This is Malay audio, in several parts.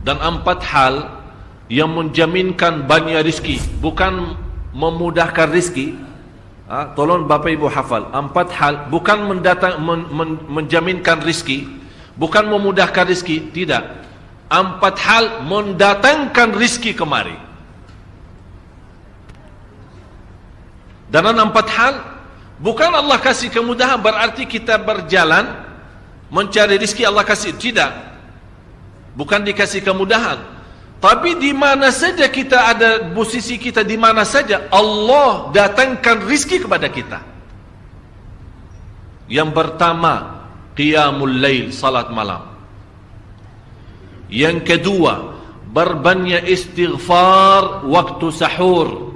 dan 4 hal yang menjaminkan banyak rizki, bukan memudahkan rizki. Tolong Bapak Ibu hafal, 4 hal bukan menjaminkan rizki, bukan memudahkan rizki, tidak. 4 hal mendatangkan rizki kemari. Dan 4 hal bukan Allah kasih kemudahan berarti kita berjalan mencari rizki Allah kasih, tidak. Bukan dikasih kemudahan. Tapi di mana saja kita ada, posisi kita di mana saja, Allah datangkan rizki kepada kita. Yang pertama, qiyamul lail, salat malam. Yang kedua, berbanyak istighfar waktu sahur.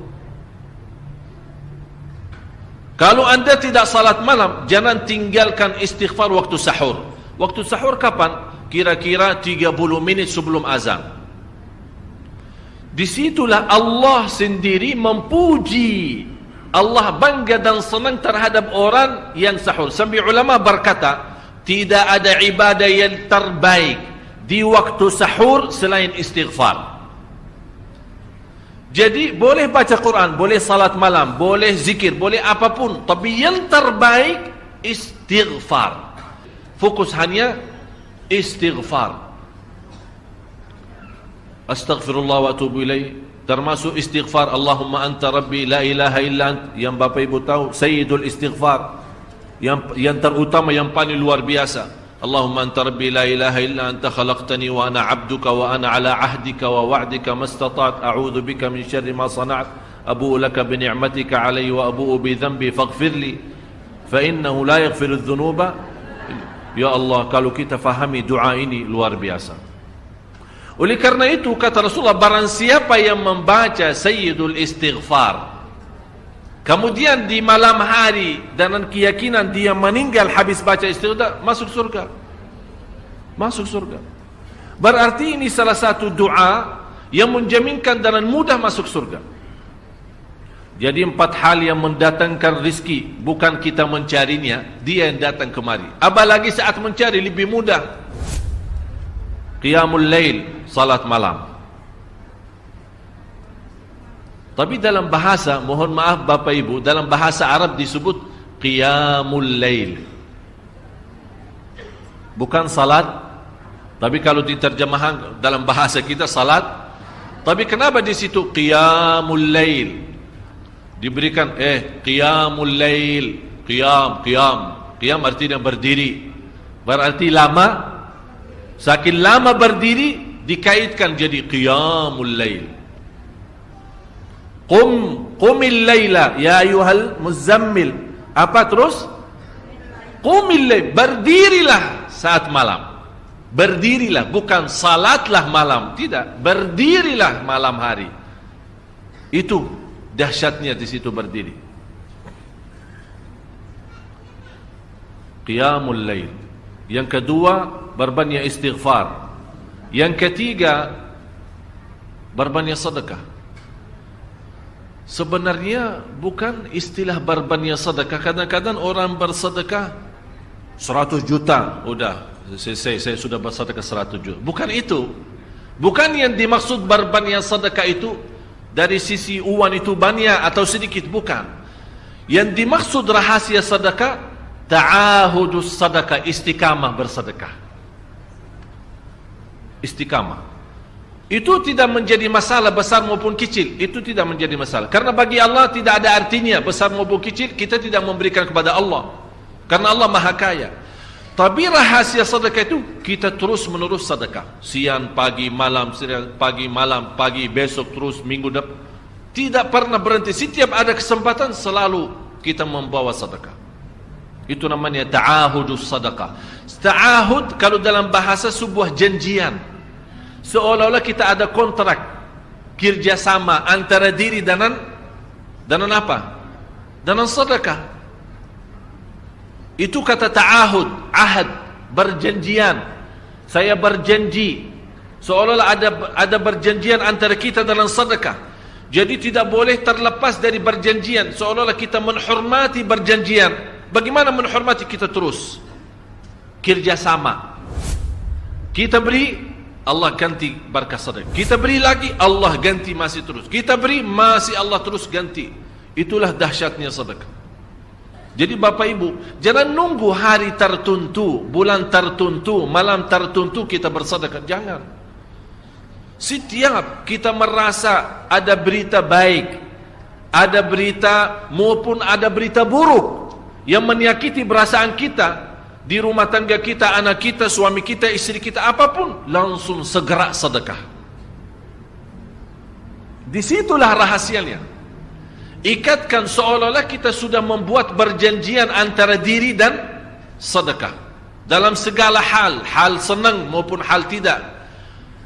Kalau anda tidak salat malam, jangan tinggalkan istighfar waktu sahur. Waktu sahur kapan? Kira-kira 30 menit sebelum azan. Disitulah Allah sendiri memuji, Allah bangga dan senang terhadap orang yang sahur. Sampai ulama berkata, tidak ada ibadah yang terbaik di waktu sahur selain istighfar. Jadi boleh baca Quran, boleh salat malam, boleh zikir, boleh apapun, tapi yang terbaik istighfar. Fokus hanya istighfar. Astaghfirullah wa atubu ilaih, termasuk istighfar Allahumma anta rabbi la ilaha illa ant, yang Bapak Ibu tahu sayyidul istighfar, yang terutama, yang paling luar biasa. Allahumma anta rabbi la ilaha illa anta khalaqtani wa ana abduka wa ana ala ahdika wa wa'dika mastata'at a'udzu bika min syarri ma sana'at abu'u laka bi ni'matika alayya wa abu'u bi dhanbi faghfirli fa innahu la yaghfiru adh-dhunuba. Ya Allah, kalau kita fahami doa ini luar biasa. Oleh karena itu kata Rasulullah, barang siapa yang membaca sayyidul istighfar, kemudian di malam hari dengan keyakinan dia meninggal habis baca istighfar, masuk surga. Masuk surga. Berarti ini salah satu doa yang menjaminkan dengan mudah masuk surga. Jadi 4 hal yang mendatangkan rizki, bukan kita mencarinya, dia yang datang kemari. Apalagi saat mencari lebih mudah. Qiyamul lail, salat malam. Tapi dalam bahasa, mohon maaf Bapak Ibu, dalam bahasa Arab disebut qiyamul lail, bukan salat. Tapi kalau diterjemahkan dalam bahasa kita salat. Tapi kenapa di situ qiyamul lail diberikan qiyamul lail, qiyam artinya berdiri, berarti lama. Saking lama berdiri dikaitkan jadi qiyamul lail. Qumil laila ya ayyuhal muzammil. Apa terus? Qumil lail, berdirilah saat malam. Berdirilah, bukan salatlah malam, tidak, berdirilah malam hari. Itu dahsyatnya di situ berdiri. Qiyamul lail. Yang kedua, berbanyak istighfar. Yang ketiga, berbanyak sedekah. Sebenarnya bukan istilah berbanyak sedekah. Kadang-kadang orang bersedekah 100 juta, udah saya sudah bersedekah 100 juta. Bukan itu. Bukan yang dimaksud berbanyak sedekah itu dari sisi uang itu banyak atau sedikit, bukan. Yang dimaksud rahasia sedekah, ta'ahudus sedekah, istiqamah bersedekah. Istiqamah itu tidak menjadi masalah besar maupun kecil. Itu tidak menjadi masalah, karena bagi Allah tidak ada artinya besar maupun kecil. Kita tidak memberikan kepada Allah karena Allah Maha Kaya. Tapi rahasia sedekah itu kita terus menerus sedekah, siang, pagi, malam, siang, pagi, malam, pagi, besok, terus minggu depan, tidak pernah berhenti. Setiap ada kesempatan selalu kita membawa sedekah. Itu namanya ta'ahudus sedekah. Ta'ahud kalau dalam bahasa sebuah janjian, seolah-olah kita ada kontrak kerjasama antara diri dengan apa? Dengan sedekah. Itu kata ta'ahud, ahad, berjanjian. Saya berjanji, seolah-olah ada berjanjian antara kita dalam sedekah. Jadi tidak boleh terlepas dari berjanjian, seolah-olah kita menghormati berjanjian. Bagaimana menghormati? Kita terus kerjasama. Kita beri, Allah ganti berkah sedekah. Kita beri lagi, Allah ganti masih terus. Kita beri, masih Allah terus ganti. Itulah dahsyatnya sedekah. Jadi Bapak Ibu, jangan nunggu hari tertentu, bulan tertentu, malam tertentu kita bersedekah. Jangan. Setiap kita merasa ada berita baik, ada berita maupun ada berita buruk yang menyakiti perasaan kita, di rumah tangga kita, anak kita, suami kita, istri kita, apapun, langsung segera sedekah. Disitulah rahasianya. Ikatkan seolah-olah kita sudah membuat perjanjian antara diri dan sedekah. Dalam segala hal, hal senang maupun hal tidak,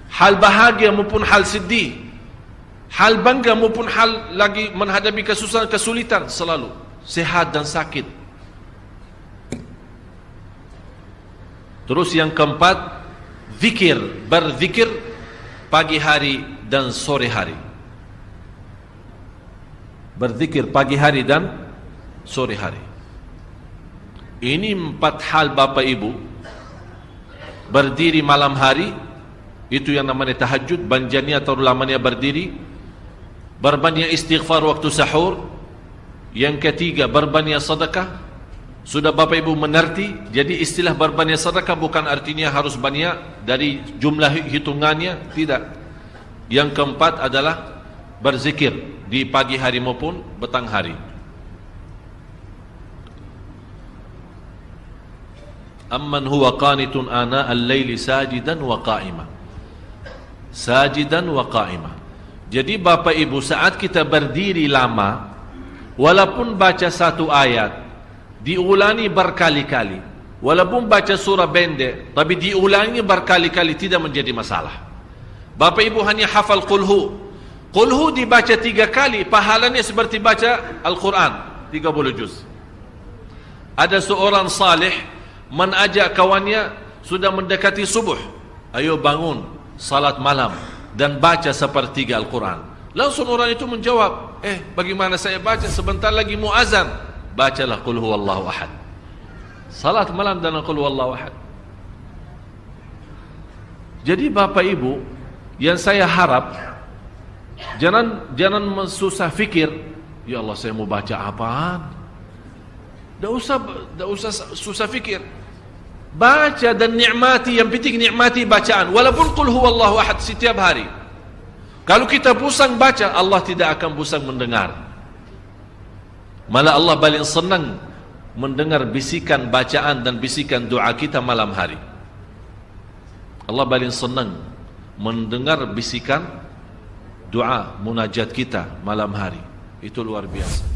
hal bahagia maupun hal sedih, hal bangga maupun hal lagi menghadapi kesusahan, kesulitan, selalu sehat dan sakit. Terus yang keempat, zikir, berzikir pagi hari dan sore hari. Berzikir pagi hari dan sore hari. Ini 4 hal Bapak Ibu. Berdiri malam hari, itu yang namanya tahajud, banjanya atau lamanya berdiri. Berbanyak istighfar waktu sahur. Yang ketiga, berbanyak sedekah. Sudah Bapak Ibu mengerti? Jadi istilah berbanyak sedekah bukan artinya harus banyak dari jumlah hitungannya, tidak. Yang keempat adalah berzikir di pagi hari maupun petang hari. Amman huwa qanitun ana al-laili sajidan wa qa'ima. Sajidan wa qa'ima. Jadi Bapak Ibu, saat kita berdiri lama, walaupun baca satu ayat, diulangi berkali-kali, walaupun baca surah pendek, tapi diulangi berkali-kali, tidak menjadi masalah. Bapak Ibu hanya hafal qulhu. Qulhu dibaca 3 kali, pahalanya seperti baca Al-Quran 30 juz. Ada seorang salih mengajak kawannya, sudah mendekati subuh, ayo bangun salat malam dan baca sepertiga Al-Quran. Langsung orang itu menjawab, bagaimana saya baca, sebentar lagi mau azan. Bacalah qul huwallahu ahad. Salat malam dan qul huwallahu ahad. Jadi Bapak Ibu, yang saya harap, jangan susah fikir, ya Allah saya mau baca apaan. Tidak usah susah fikir. Baca dan nikmati, yang penting nikmati bacaan. Walaupun qul huwallahu ahad setiap hari. Kalau kita pusing baca, Allah tidak akan pusing mendengar. Malah Allah paling senang mendengar bisikan bacaan dan bisikan doa kita malam hari. Allah paling senang mendengar bisikan doa munajat kita malam hari. Itu luar biasa.